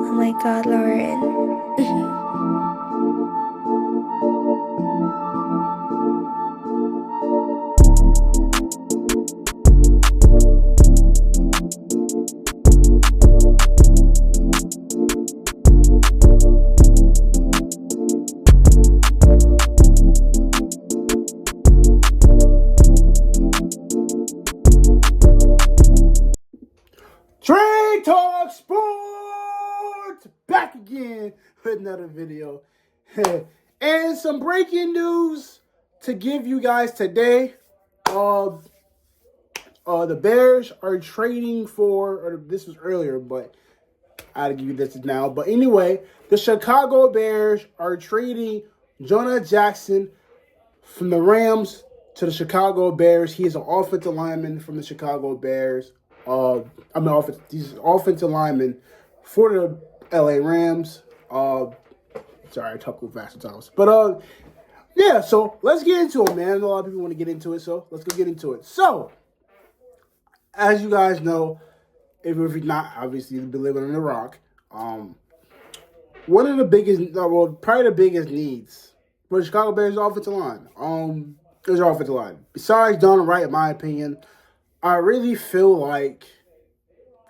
Oh my God, Lauren. TreTalkSports back again with another video. And some breaking news to give you guys today. The Bears are trading for, or this was earlier, but I'll give you this now. But anyway, the Chicago Bears are trading Jonah Jackson from the Rams to the Chicago Bears. He is an offensive lineman from the Chicago Bears. He's an offensive lineman for the LA Rams. Sorry, I talk a little fast sometimes. But yeah, so let's get into it, man. I know a lot of people want to get into it, so let's go get into it. So, as you guys know, if you're not, obviously, you've been living on the rock. One of the biggest, probably the biggest needs for the Chicago Bears is offensive line. Is their offensive line. Besides Donald Wright, in my opinion, I really feel like,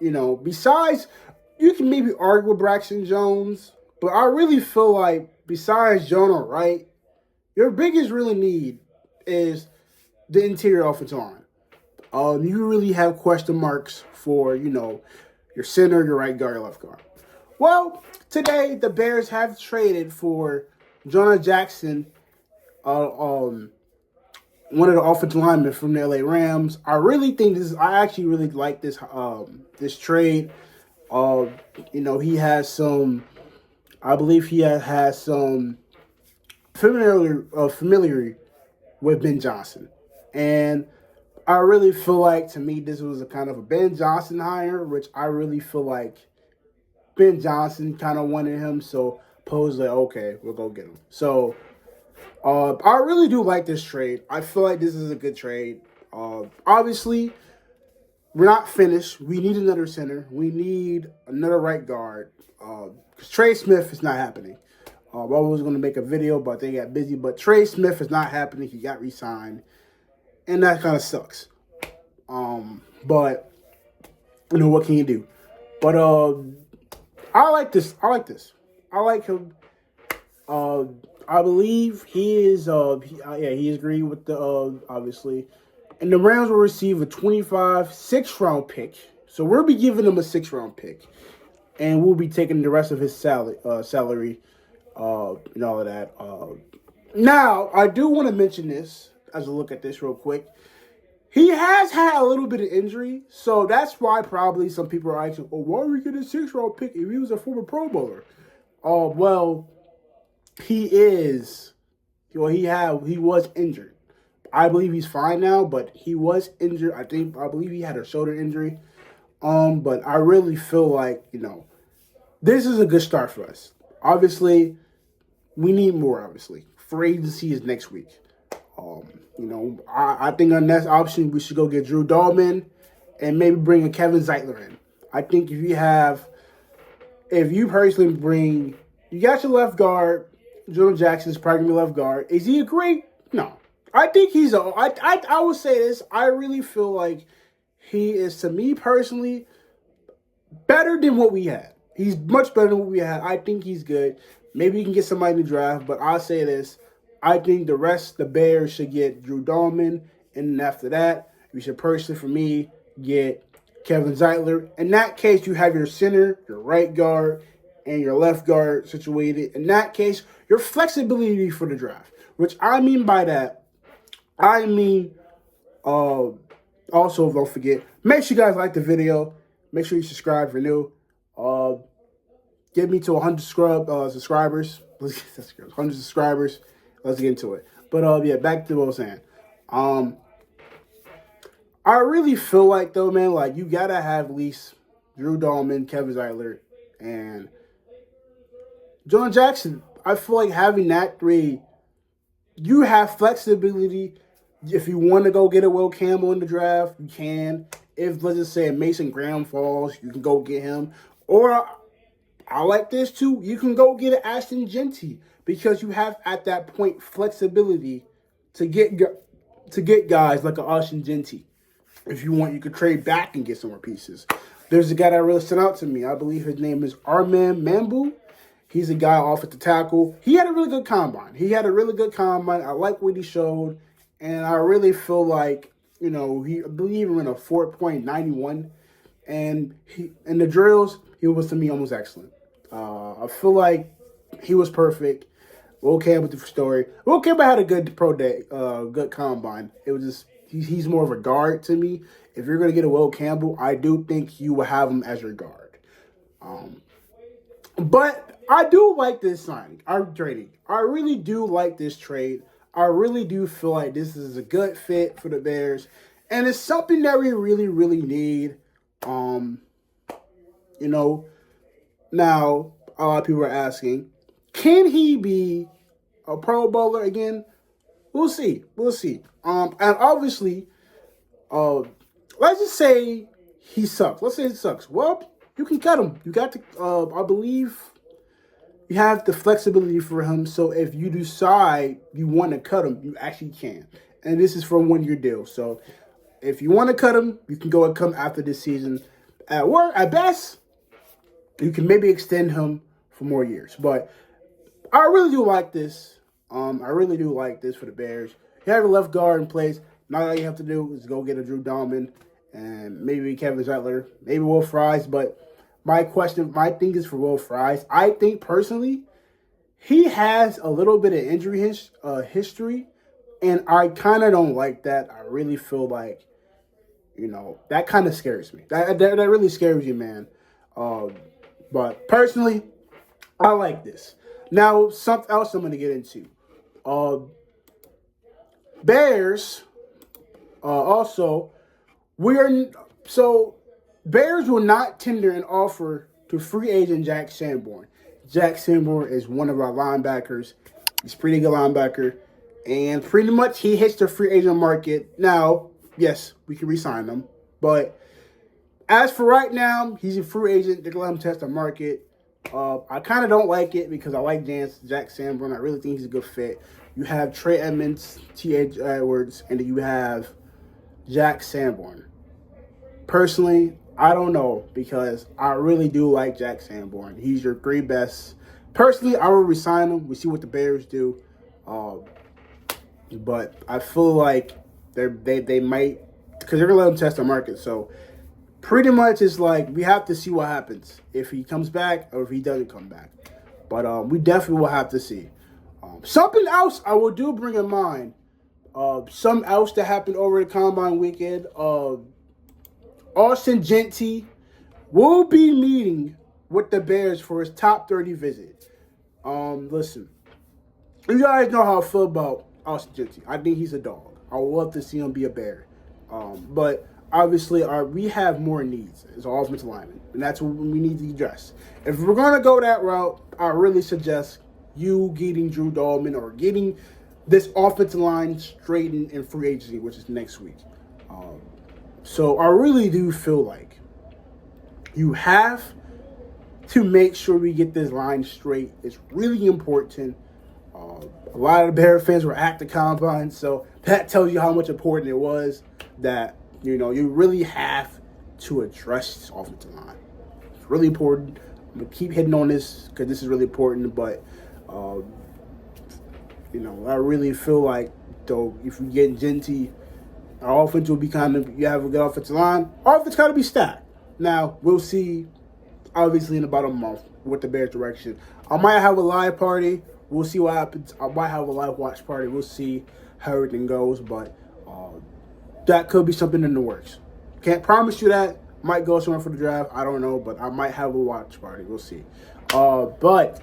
besides, you can maybe argue with Braxton Jones, but I really feel like besides Jonah Wright, your biggest really need is the interior offensive line. You really have question marks for, your center, your right guard, your left guard. Well, today the Bears have traded for Jonah Jackson, one of the offensive linemen from the LA Rams. I actually really like this this trade. He has some, I believe he has some familiarity with Ben Johnson. And I really feel like, to me, this was a kind of a Ben Johnson hire, which I really feel like Ben Johnson kind of wanted him. So Poe's like, okay, we'll go get him. So I really do like this trade. I feel like this is a good trade. Obviously, we're not finished. We need another center. We need another right guard. Because Trey Smith is not happening. I was going to make a video, but they got busy. But Trey Smith is not happening. He got re-signed. And that kind of sucks. But, what can you do? But I like this. I like him. I believe he is, he agreed with the, obviously. And the Rams will receive a 25 6th-round pick. So we'll be giving him a 6th-round pick. And we'll be taking the rest of his salary, and all of that. Now, I do want to mention this as a look at this real quick. He has had a little bit of injury, so that's why probably some people are asking, why are we getting a 6th-round pick if he was a former Pro Bowler? Well, he was injured. I believe he's fine now, but he was injured. I believe he had a shoulder injury. But I really feel like, this is a good start for us. Obviously, we need more, obviously. Free agency is next week. I think our next option, we should go get Drew Dahlman and maybe bring a Kevin Zeitler in. I think if you personally bring, you got your left guard, Jonah Jackson's probably going to be left guard. Is he a great? No. I think I would say this. I really feel like he is, to me personally, better than what we had. He's much better than what we had. I think he's good. Maybe you can get somebody in the draft, but I'll say this. I think the Bears should get Drew Dahlman, and after that, you should personally, for me, get Kevin Zeitler. In that case, you have your center, your right guard, and your left guard situated. In that case, your flexibility for the draft. Which I mean by that, also, don't forget, make sure you guys like the video. Make sure you subscribe if you're new. Get me to 100 subscribers. Let's get 100 subscribers. Let's get into it. But yeah, back to what I was saying. I really feel like, though, man, like, you gotta have at least Drew Dahlman, Kevin Zeitler, and Jonah Jackson. I feel like having that three, you have flexibility. If you want to go get a Will Campbell in the draft, you can. If, let's just say, Mason Graham falls, you can go get him. Or I like this too. You can go get an Ashton Genty because you have at that point flexibility to get guys like an Ashton Genty. If you want, you could trade back and get some more pieces. There's a guy that really stood out to me. I believe his name is Arman Mambu. He's a guy off at the tackle. He had a really good combine. I like what he showed, and I really feel like, I believe he ran a 4.91, and in the drills, he was to me almost excellent. I feel like he was perfect. Will Campbell with the story. Will Campbell had a good pro day, good combine. It was just he's more of a guard to me. If you're gonna get a Will Campbell, I do think you will have him as your guard. But I do like this signing. I'm trading. I really do like this trade. I really do feel like this is a good fit for the Bears, and it's something that we really, really need. Now a lot of people are asking, can he be a Pro Bowler again? We'll see. And obviously, let's just say he sucks. Let's say he sucks. Well, you can cut him. You got to, I believe, you have the flexibility for him. So if you decide you want to cut him, you actually can. And this is for a 1-year deal. So if you want to cut him, you can go and come after this season. At best, you can maybe extend him for more years. But I really do like this. I really do like this for the Bears. You have a left guard in place. Now all you have to do is go get a Drew Dalman and maybe Kevin Zettler, maybe Will Fries. But my thing is for Will Fries. I think personally, he has a little bit of injury history, and I kind of don't like that. I really feel like, that kind of scares me. That really scares you, man. But personally, I like this. Now, something else I'm going to get into. Bears, also, Bears will not tender an offer to free agent Jack Sanborn. Jack Sanborn is one of our linebackers. He's a pretty good linebacker. And pretty much he hits the free agent market. Now, yes, we can re-sign him. But as for right now, he's a free agent. They're going to let him test the market. I kind of don't like it because I like Jack Sanborn. I really think he's a good fit. You have Trey Edmonds, T.H. Edwards, and you have Jack Sanborn. Personally, I don't know because I really do like Jack Sanborn. He's your 3 best. Personally, I will resign him. We see what the Bears do. But I feel like they might, because they're going to let him test the market. So pretty much it's like we have to see what happens if he comes back or if he doesn't come back. But we definitely will have to see. Something else I will do bring in mind. Something else that happened over the Combine weekend. Austin Genty will be meeting with the Bears for his top 30 visit. Listen, you guys know how I feel about Austin Genty. I think he's a dog. I would love to see him be a Bear. But obviously, we have more needs as an offensive lineman, and that's what we need to address. If we're going to go that route, I really suggest you getting Drew Dalman or getting this offensive line straightened in free agency, which is next week. So I really do feel like you have to make sure we get this line straight. It's really important. A lot of the Bear fans were at the Combine, so that tells you how much important it was that, you really have to address this offensive line. It's really important. I'm going to keep hitting on this because this is really important, but I really feel like, though, if we get Genty, our offense will be you have a good offensive line. Our offense got to be stacked. Now, we'll see, obviously, in about a month with the Bears' direction. I might have a live party. We'll see what happens. I might have a live watch party. We'll see how everything goes, but that could be something in the works. Can't promise you that. Might go somewhere for the draft. I don't know, but I might have a watch party. We'll see. But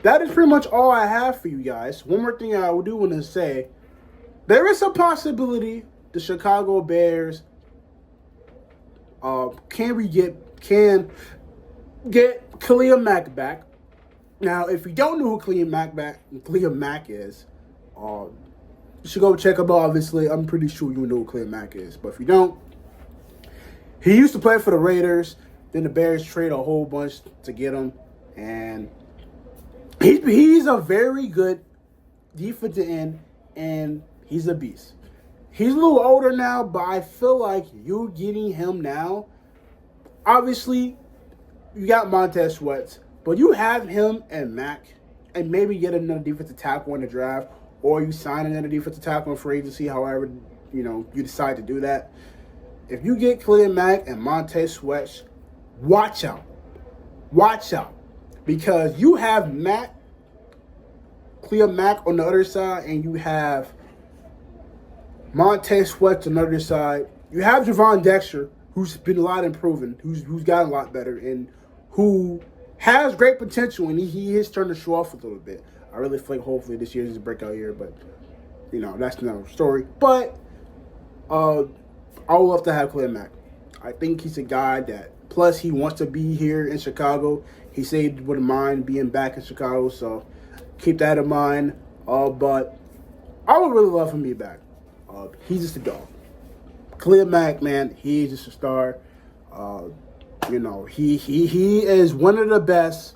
that is pretty much all I have for you guys. One more thing I do want to say. There is a possibility the Chicago Bears can get Khalil Mack back. Now, if you don't know who Khalil Mack is, you should go check him out. Obviously, I'm pretty sure you know who Khalil Mack is. But if you don't, he used to play for the Raiders. Then the Bears trade a whole bunch to get him, and he's a very good defensive end, and he's a beast. He's a little older now, but I feel like you getting him now, obviously, you got Montez Sweat, but you have him and Mac, and maybe get another defensive tackle in the draft, or you sign another defensive tackle in free agency, however, you decide to do that. If you get Khalil Mack and Montez Sweat, watch out. Watch out. Because you have Khalil Mack on the other side, and you have Montez Sweat on the other side. You have Javon Dexter, who's been a lot improving, who's gotten a lot better, and who has great potential, and he is starting to show off a little bit. I really think hopefully this year is his breakout year, but that's another story. But I would love to have Khalil Mack. I think he's a guy that, plus he wants to be here in Chicago. He said he wouldn't mind being back in Chicago, so keep that in mind. But I would really love him to be back. He's just a dog. Khalil Mack, man, he's just a star. He is one of the best.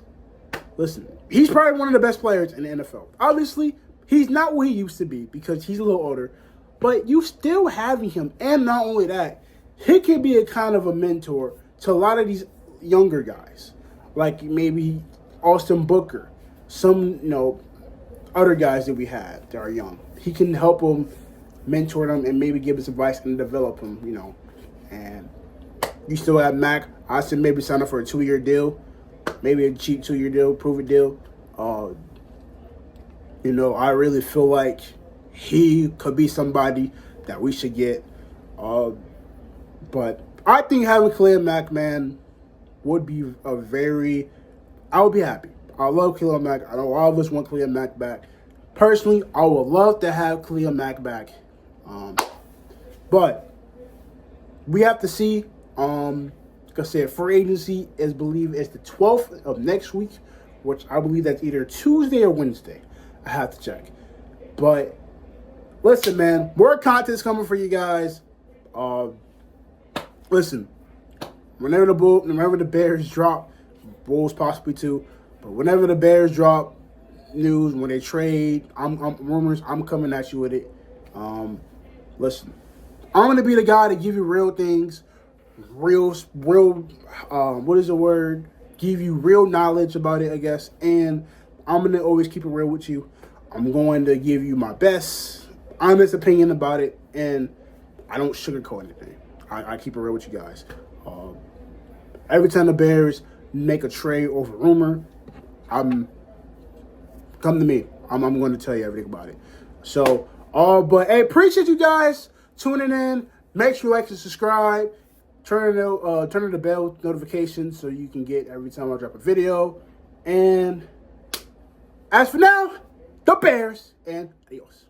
Listen, he's probably one of the best players in the NFL. Obviously, he's not what he used to be because he's a little older, but you still having him, and not only that, he can be a kind of a mentor to a lot of these younger guys, like maybe Austin Booker, some other guys that we have that are young. He can help them, mentor them, and maybe give us advice and develop them. And you still have Mac. I said maybe sign up for a 2-year deal, maybe a cheap 2-year deal, prove it deal. I really feel like he could be somebody that we should get. But I think having Khalil Mack, man, would be I would be happy. I love Khalil Mack. I know all of us want Khalil Mack back. Personally, I would love to have Khalil Mack back. But we have to see. Like I said, free agency is the 12th of next week, which I believe that's either Tuesday or Wednesday. I have to check. But listen, man, more content's coming for you guys. Listen, whenever the Bears drop, Bulls possibly too, but whenever the Bears drop news, when they trade, rumors, I'm coming at you with it. Listen, I'm gonna be the guy to give you real things, real. What is the word? Give you real knowledge about it, I guess. And I'm gonna always keep it real with you. I'm going to give you my best, honest opinion about it, and I don't sugarcoat anything. I keep it real with you guys. Every time the Bears make a trade over rumor, come to me. I'm going to tell you everything about it. So, but hey, appreciate you guys tuning in. Make sure you like and subscribe. Turn on the bell notifications so you can get every time I drop a video. And as for now, the Bears, and adios.